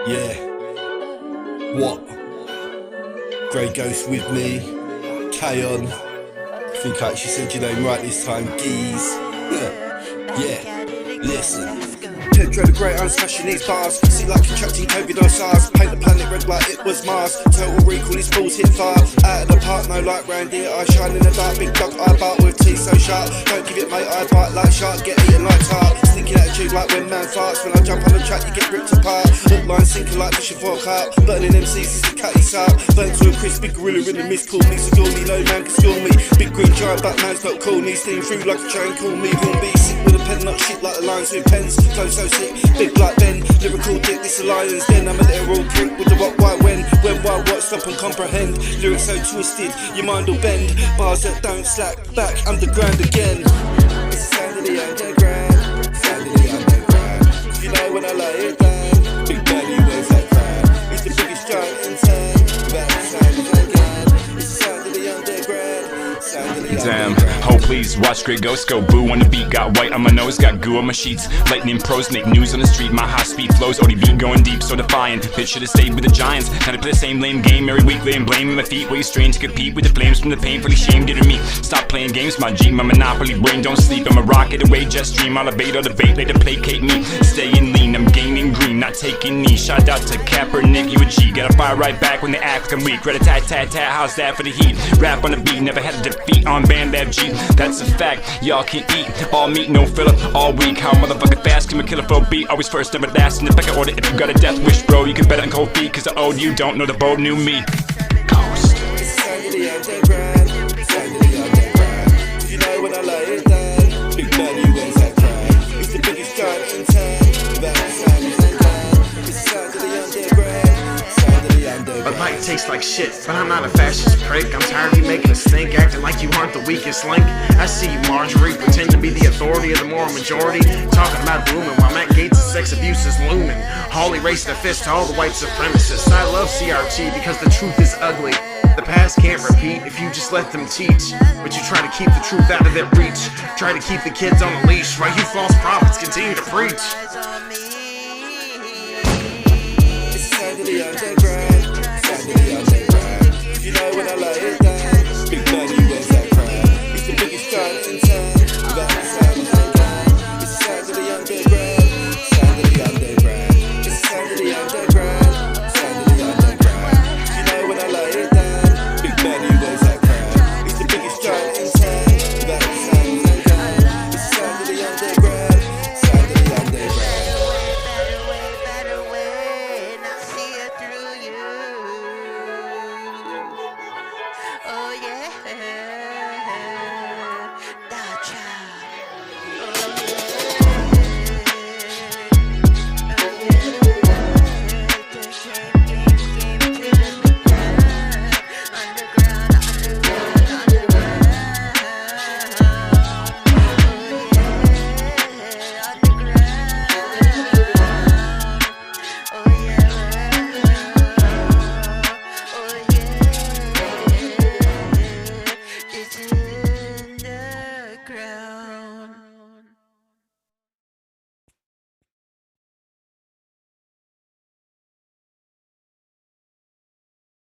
Yeah. What? Grey Ghost with me. K-On. I think I actually said your name right this time. Geese. Yeah. Listen. Pedro the Great, I'm smashing these bars. See like contracting COVID or SARS. Paint the planet red like it was Mars. Total recall, these balls hit far. Out of the park, no light round here. I shine in the dark, big dog I bark with teeth so sharp. Don't give it mate, I bite like shark. Get eaten like tart. Sneaking attitude like when man farts. When I jump on the track, you get ripped apart. Hook line sinking like fishing for a carp. Burning MCs is the catty sap. Burnt to a crisp, big gorilla in the mist. Call me, secure me, no man can score me. Big green giant, but man's not cool. Me steam through like a train, call me. Won't be sick with a pen, not shit like the lines with pens. Flow so sick, big like Ben. Lyrical dick, this alliance. Then I'm a literal prick with the what, why, when, why, what, stop and comprehend. Lyrics so twisted, your mind will bend. Bars that don't slack, back underground again. It's the sound of the underground, sound of the underground. You know when I lay it down, big daddy wears that crown. He's the biggest giant in town, without the sound of again. It's the sound of the underground, sound of the Damn, underground. oh please, watch Grey Ghost go boo on the beat. Got white on my nose, got goo on my sheets. Lightning pros make news on the street. My high speed flows, ODB going deep, so defiant. Bitch should've stayed with the Giants. Now they play the same lame game every week, laying blame in my feet. Way strange to compete with the flames from the painfully shamed getting me. Stop playing games, my G, my monopoly brain don't sleep. I'm a rocket away, jet stream, I'll evade or debate, they to placate me. Staying lean, I'm gaining green, not taking knee. Shout out to Kaepernick, you a G. Gotta fire right back when they act like I'm weak. Rat-a-tat-tat-tat, how's that for the heat? Rap on the beat, never had a defeat on band that G. That's a fact, y'all can eat all meat, no filler, all week. How motherfucking fast can we kill a flow beat? Always first, never last in the pecking order. If you got a death wish, bro, you can bet on cold feet. Cause the old you don't know the bold new me. Ghost. It's the sound of the underground, sound of the underground. You know when I lay it down, big daddy wears that crown. He's the biggest giant in town, without the sound of again. It's the sound of the underground, sound of the underground. But light tastes like shit, but I'm not a fascist prick. I'm tired of you making a stink, acting like you aren't the weakest link. I see you, Marjorie, pretend to be the authority of the moral majority, talking about blooming while Matt Gates' sex abuse is looming. Holly raised a fist to all the white supremacists. I love CRT because the truth is ugly. The past can't repeat if you just let them teach. But you try to keep the truth out of their reach. Try to keep the kids on a leash while you false prophets continue to preach. It's the sound of the underground.